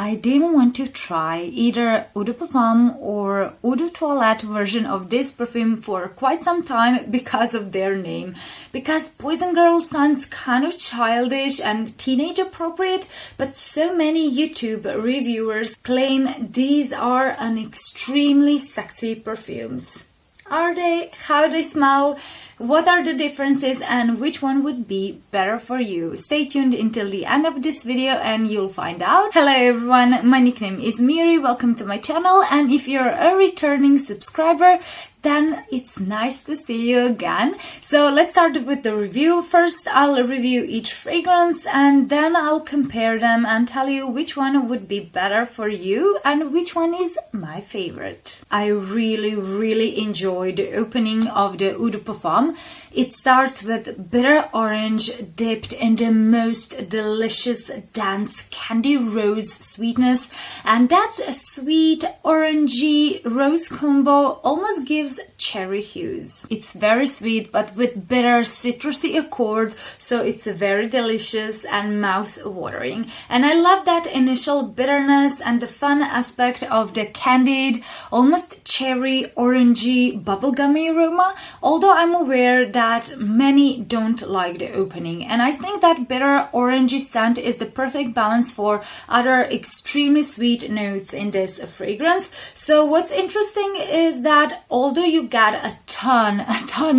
I didn't want to try either Eau de Parfum or Eau de Toilette version of this perfume for quite some time because of their name. Because Poison Girl sounds kind of childish and teenage appropriate, but so many YouTube reviewers claim these are an extremely sexy perfumes. Are they? How they smell? What are the differences and which one would be better for you? Stay tuned until the end of this video and you'll find out. Hello everyone, my nickname is Miri, welcome to my channel, and if you're a returning subscriber, then it's nice to see you again. So let's start with the review. First, I'll review each fragrance and then I'll compare them and tell you which one would be better for you and which one is my favorite. I really enjoyed the opening of the Eau de Parfum. It starts with bitter orange dipped in the most delicious dense candy rose sweetness, and that sweet orangey rose combo almost gives cherry hues. It's very sweet but with bitter citrusy accord, so it's very delicious and mouth-watering. And I love that initial bitterness and the fun aspect of the candied, almost cherry orangey bubblegummy aroma, although I'm aware that many don't like the opening, and I think that bitter orangey scent is the perfect balance for other extremely sweet notes in this fragrance. So what's interesting is that although you get a ton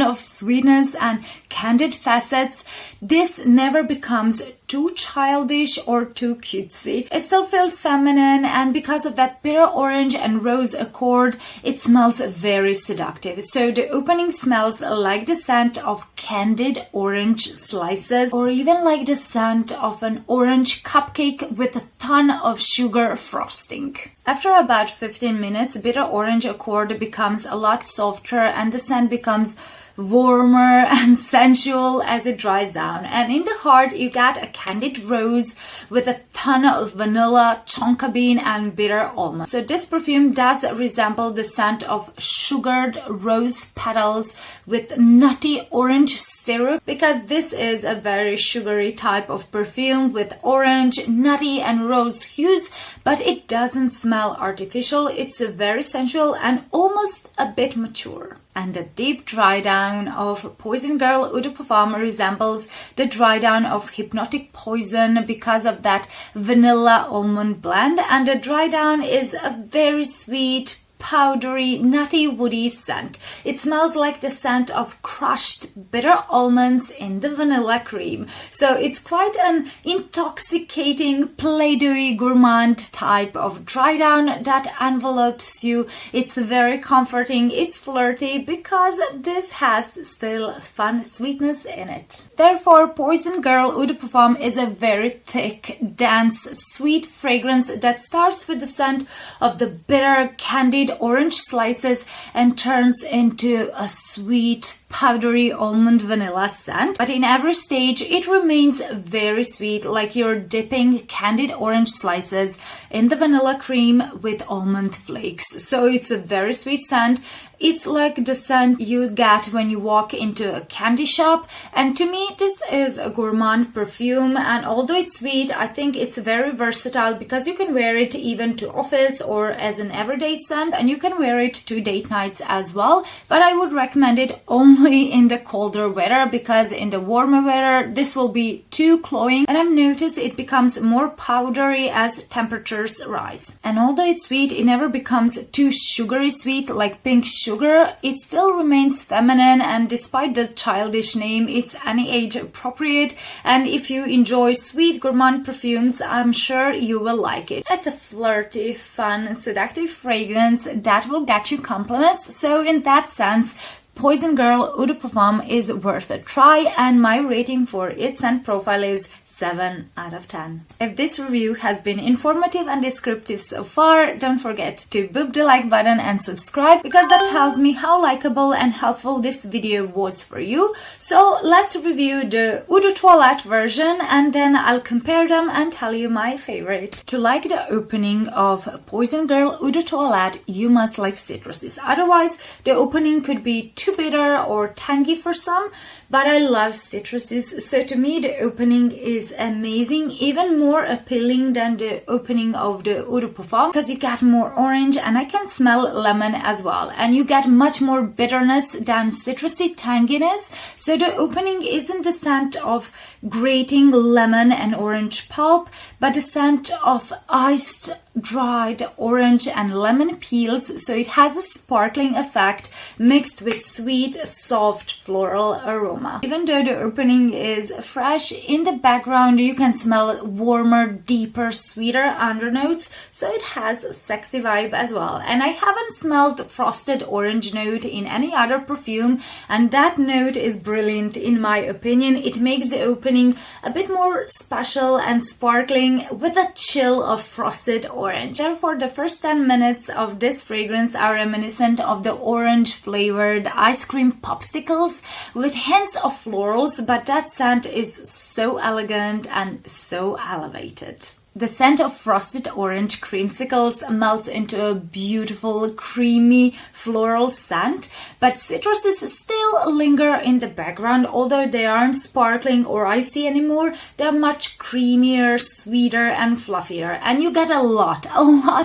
of sweetness and candid facets, this never becomes too childish or too cutesy. It still feels feminine, and because of that bitter orange and rose accord, it smells very seductive. So the opening smells like the scent of candied orange slices, or even like the scent of an orange cupcake with a ton of sugar frosting. After about 15 minutes, bitter orange accord becomes a lot softer and the scent becomes warmer and sensual as it dries down, and in the heart you get a candied rose with a ton of vanilla, tonka bean and bitter almond. So this perfume does resemble the scent of sugared rose petals with nutty orange syrup, because this is a very sugary type of perfume with orange, nutty and rose hues, but it doesn't smell artificial. It's very sensual and almost a bit mature. And the deep dry down of Poison Girl Eau de Parfum resembles the dry down of Hypnotic Poison because of that vanilla almond blend, and the dry down is a very sweet, powdery, nutty, woody scent. It smells like the scent of crushed bitter almonds in the vanilla cream. So it's quite an intoxicating, play-doh-y gourmand type of dry down that envelopes you. It's very comforting, it's flirty because this has still fun sweetness in it. Therefore, Poison Girl Eau de Parfum is a very thick, dense, sweet fragrance that starts with the scent of the bitter, candied orange slices and turns into a sweet, powdery almond vanilla scent, but in every stage it remains very sweet, like you're dipping candied orange slices in the vanilla cream with almond flakes. So it's a very sweet scent. It's like the scent you get when you walk into a candy shop, and to me this is a gourmand perfume, and although it's sweet, I think it's very versatile because you can wear it even to office or as an everyday scent, and you can wear it to date nights as well, but I would recommend it only in the colder weather, because in the warmer weather this will be too cloying, and I've noticed it becomes more powdery as temperatures rise. And although it's sweet, it never becomes too sugary sweet like pink sugar. It still remains feminine, and despite the childish name, it's any age appropriate, and if you enjoy sweet gourmand perfumes, I'm sure you will like it. It's a flirty, fun, seductive fragrance that will get you compliments, so in that sense, Poison Girl Eau de Parfum is worth a try, and my rating for its scent profile is 7 out of 10. If this review has been informative and descriptive so far, don't forget to boop the like button and subscribe, because that tells me how likable and helpful this video was for you. So let's review the Eau de Toilette version and then I'll compare them and tell you my favorite. To like the opening of Poison Girl Eau de Toilette, you must like citruses. Otherwise, the opening could be too bitter or tangy for some, but I love citruses, so to me the opening is is amazing, even more appealing than the opening of the Eau de Parfum, because you get more orange, and I can smell lemon as well, and you get much more bitterness than citrusy tanginess. So the opening isn't the scent of grating lemon and orange pulp, but the scent of iced dried orange and lemon peels. So it has a sparkling effect mixed with sweet, soft floral aroma. Even though the opening is fresh, in the background you can smell warmer, deeper, sweeter undernotes, so it has a sexy vibe as well. And I haven't smelled frosted orange note in any other perfume, and that note is brilliant in my opinion. It makes the opening a bit more special and sparkling with a chill of frosted orange. Therefore, the first 10 minutes of this fragrance are reminiscent of the orange flavored ice cream popsicles with hints of florals, but that scent is so elegant and so elevated. The scent of frosted orange creamsicles melts into a beautiful, creamy, floral scent, but citruses still linger in the background. Although they aren't sparkling or icy anymore, they're much creamier, sweeter, and fluffier. And you get a lot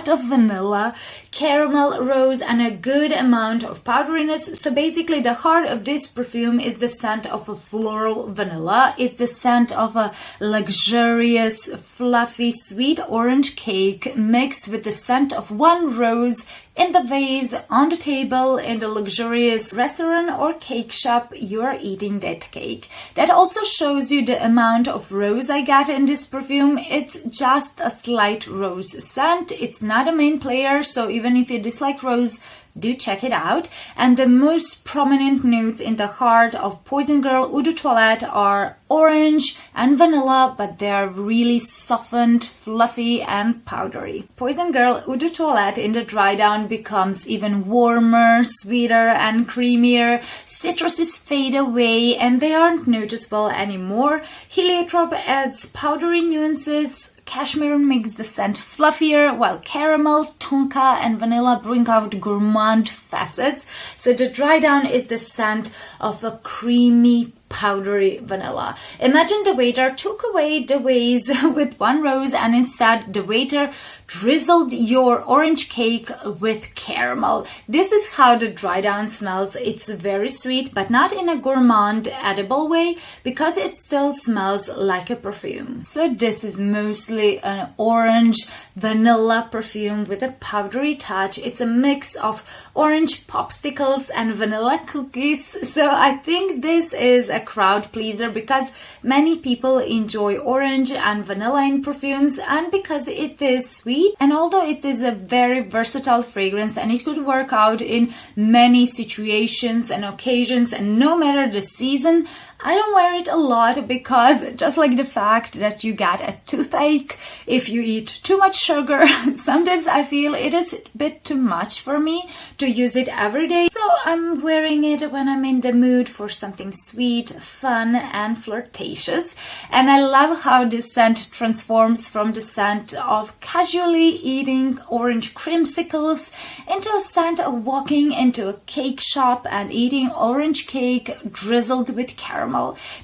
of vanilla, caramel, rose, and a good amount of powderiness. So basically, the heart of this perfume is the scent of a floral vanilla. It's the scent of a luxurious, fluffy, sweet orange cake mixed with the scent of one rose in the vase, on the table, in the luxurious restaurant or cake shop you're eating that cake. That also shows you the amount of rose I get in this perfume. It's just a slight rose scent. It's not a main player, so even if you dislike rose, do check it out. And the most prominent notes in the heart of Poison Girl Eau de Toilette are orange and vanilla, but they are really softened, fluffy, and powdery. Poison Girl Eau de Toilette in the dry down becomes even warmer, sweeter, and creamier. Citruses fade away and they aren't noticeable anymore. Heliotrope adds powdery nuances. Cashmere makes the scent fluffier, while caramel, tonka, and vanilla bring out gourmand facets. So the dry down is the scent of a creamy, powdery vanilla. Imagine the waiter took away the vase with one rose and instead the waiter drizzled your orange cake with caramel. This is how the dry down smells. It's very sweet, but not in a gourmand edible way, because it still smells like a perfume. So this is mostly an orange vanilla perfume with a powdery touch. It's a mix of orange popsicles and vanilla cookies. So I think this is a crowd pleaser because many people enjoy orange and vanilla in perfumes, and because it is sweet, and although it is a very versatile fragrance and it could work out in many situations and occasions and no matter the season, I don't wear it a lot because just like the fact that you get a toothache if you eat too much sugar, sometimes I feel it is a bit too much for me to use it every day. So I'm wearing it when I'm in the mood for something sweet, fun, and flirtatious. And I love how this scent transforms from the scent of casually eating orange creamsicles into a scent of walking into a cake shop and eating orange cake drizzled with caramel.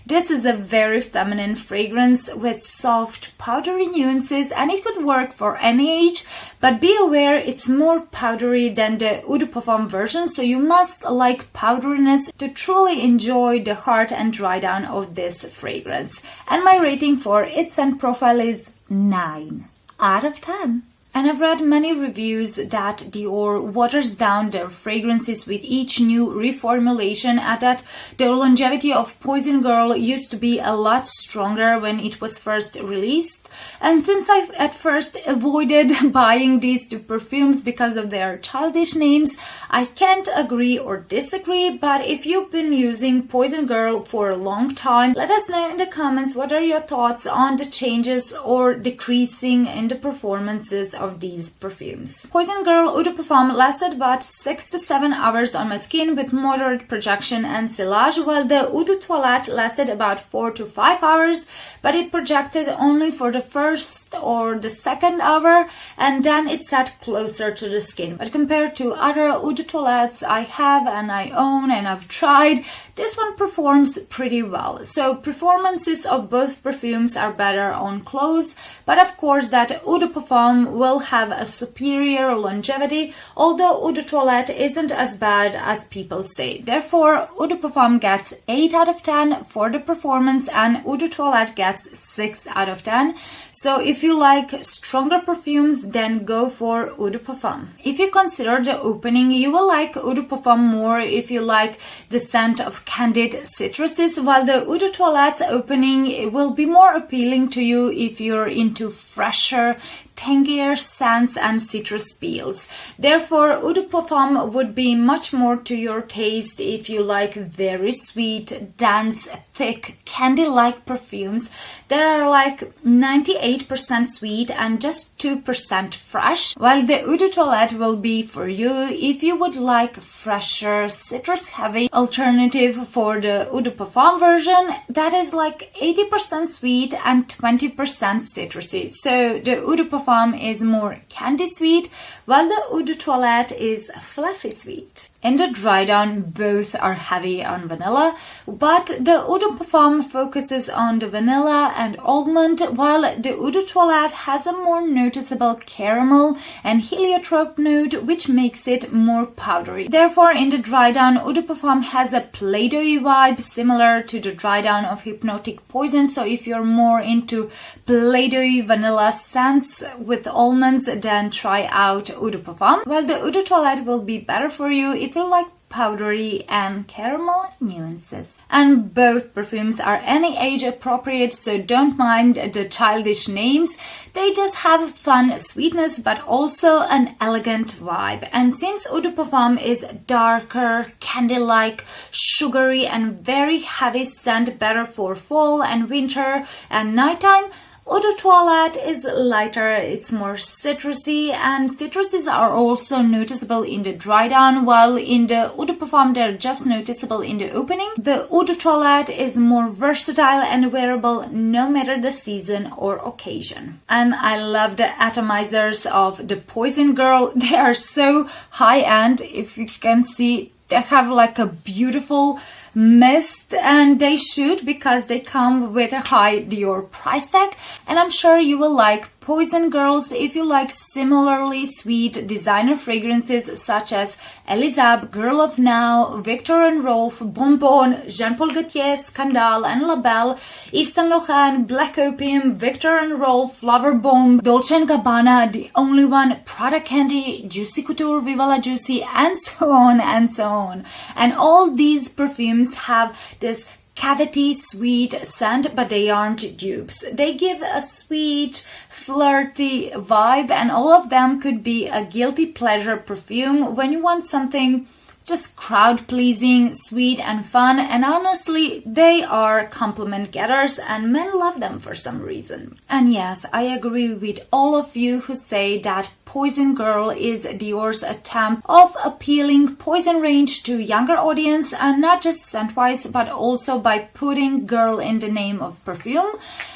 This is a very feminine fragrance with soft, powdery nuances, and it could work for any age, but be aware it's more powdery than the Eau de Parfum version, so you must like powderiness to truly enjoy the heart and dry down of this fragrance. And my rating for its scent profile is 9 out of 10. And I've read many reviews that Dior waters down their fragrances with each new reformulation, and that the longevity of Poison Girl used to be a lot stronger when it was first released. And since I've at first avoided buying these two perfumes because of their childish names, I can't agree or disagree. But if you've been using Poison Girl for a long time, let us know in the comments what are your thoughts on the changes or decreasing in the performances of these perfumes. Poison Girl Eau de Parfum lasted about 6 to 7 hours on my skin with moderate projection and sillage, while the Eau de Toilette lasted about 4 to 5 hours, but it projected only for the first or the second hour, and then it's set closer to the skin. But compared to other eau de toilettes I have and I own and I've tried, this one performs pretty well. So performances of both perfumes are better on clothes, but of course that eau de parfum will have a superior longevity, although eau de toilette isn't as bad as people say. Therefore, eau de parfum gets 8 out of 10 for the performance and eau de toilette gets 6 out of 10. So if you like stronger perfumes, then go for eau de parfum. If you consider the opening, you will like eau de parfum more if you like the scent of candied citruses, while the eau de toilette's opening will be more appealing to you if you're into fresher, tangier scents and citrus peels. Therefore, eau de parfum would be much more to your taste if you like very sweet, dense, thick, candy-like perfumes that are like 98% sweet and just 2% fresh, while the eau de toilette will be for you if you would like fresher, citrus-heavy alternative for the eau de parfum version that is like 80% sweet and 20% citrusy. So the eau de parfum is more candy sweet, while the eau de toilette is fluffy sweet. In the dry down, both are heavy on vanilla, but the eau de parfum focuses on the vanilla and almond, while the eau de toilette has a more noticeable caramel and heliotrope note, which makes it more powdery. Therefore, in the dry down, eau de parfum has a Play-Doh-y vibe similar to the dry down of Hypnotic Poison. So if you're more into Play-Doh-y vanilla scents with almonds, then try out eau de parfum, while the eau de toilette will be better for you if you like powdery and caramel nuances. And both perfumes are any age appropriate, so don't mind the childish names. They just have fun sweetness but also an elegant vibe. And since eau de parfum is darker, candy-like, sugary and very heavy scent, better for fall and winter and nighttime, eau de toilette is lighter, it's more citrusy, and citruses are also noticeable in the dry down, while in the eau de parfum they're just noticeable in the opening. The eau de toilette is more versatile and wearable no matter the season or occasion. And I love the atomizers of the Poison Girl. They are so high-end. If you can see, they have like a beautiful mist, and they should, because they come with a high Dior price tag. And I'm sure you will like Poison Girls if you like similarly sweet designer fragrances such as Elisab, Girl of Now, Victor and Rolf, Bonbon, Jean Paul Gaultier, Scandal and La Belle, Yves Saint Laurent, Black Opium, Victor and Rolf, Lover Bomb, Dolce & Gabbana, The Only One, Prada Candy, Juicy Couture, Viva La Juicy, and so on and so on. And all these perfumes have this cavity sweet scent, but they aren't dupes. They give a sweet, flirty vibe, and all of them could be a guilty pleasure perfume when you want something just crowd-pleasing, sweet and fun. And honestly, they are compliment getters and men love them for some reason. And yes, I agree with all of you who say that Poison Girl is Dior's attempt of appealing Poison range to younger audience, and not just scent-wise, but also by putting girl in the name of perfume.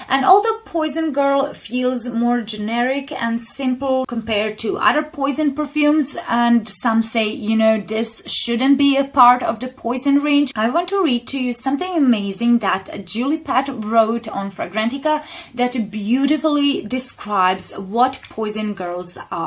And although Poison Girl feels more generic and simple compared to other Poison perfumes, and some say, you know, this shouldn't be a part of the Poison range, I want to read to you something amazing that Julie Pat wrote on Fragrantica that beautifully describes what Poison Girls are.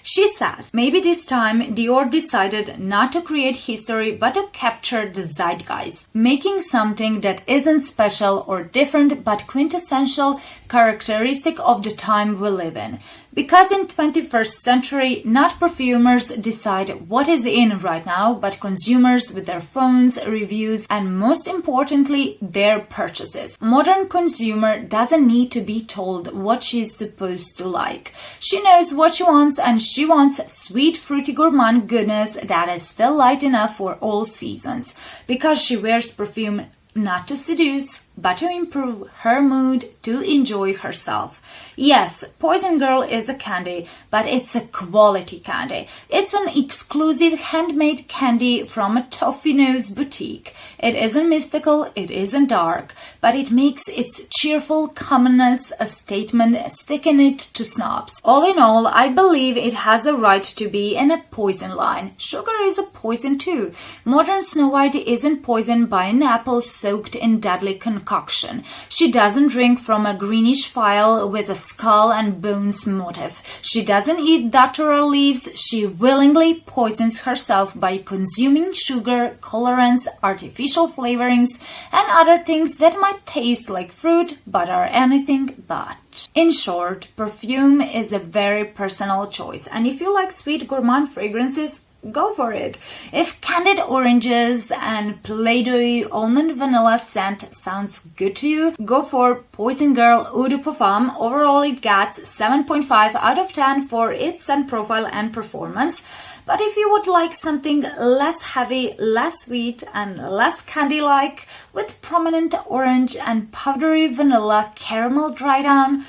She says, maybe this time Dior decided not to create history but to capture the zeitgeist, making something that isn't special or different but quintessential characteristic of the time we live in. Because in 21st century, not perfumers decide what is in right now, but consumers with their phones, reviews, and most importantly, their purchases. Modern consumer doesn't need to be told what she's supposed to like. She knows what she wants, and she wants sweet, fruity gourmand goodness that is still light enough for all seasons. Because she wears perfume not to seduce, but to improve her mood, to enjoy herself. Yes, Poison Girl is a candy, but it's a quality candy. It's an exclusive handmade candy from a Toffino's boutique. It isn't mystical, it isn't dark, but it makes its cheerful commonness a statement, sticking it to snobs. All in all, I believe it has a right to be in a poison line. Sugar is a poison too. Modern Snow White isn't poisoned by an apple soaked in deadly concoction. She doesn't drink from a greenish phial with a skull and bones motif. She doesn't eat datura leaves. She willingly poisons herself by consuming sugar, colorants, artificial flavorings, and other things that might taste like fruit but are anything but. In short, perfume is a very personal choice, and if you like sweet gourmand fragrances, go for it. If candied oranges and Play-Doh almond vanilla scent sounds good to you, go for Poison Girl Eau de Parfum. Overall, it gets 7.5 out of 10 for its scent profile and performance. But if you would like something less heavy, less sweet, and less candy-like, with prominent orange and powdery vanilla caramel dry down,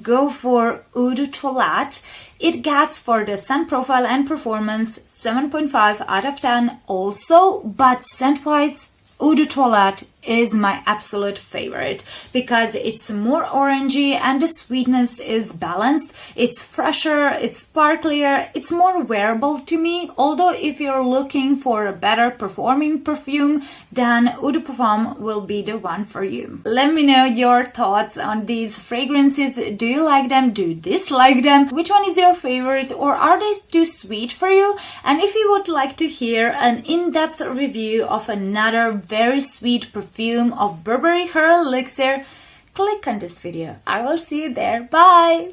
go for Eau de Toilette. It gets for the scent profile and performance 7.5 out of 10 also, but scent-wise, Eau de Toilette is my absolute favorite because it's more orangey and the sweetness is balanced. It's fresher, it's sparklier, it's more wearable to me. Although if you're looking for a better performing perfume, then Eau de Parfum will be the one for you. Let me know your thoughts on these fragrances. Do you like them? Do you dislike them? Which one is your favorite, or are they too sweet for you? And if you would like to hear an in-depth review of another very sweet perfume of Burberry Her Elixir, click on this video. I will see you there. Bye!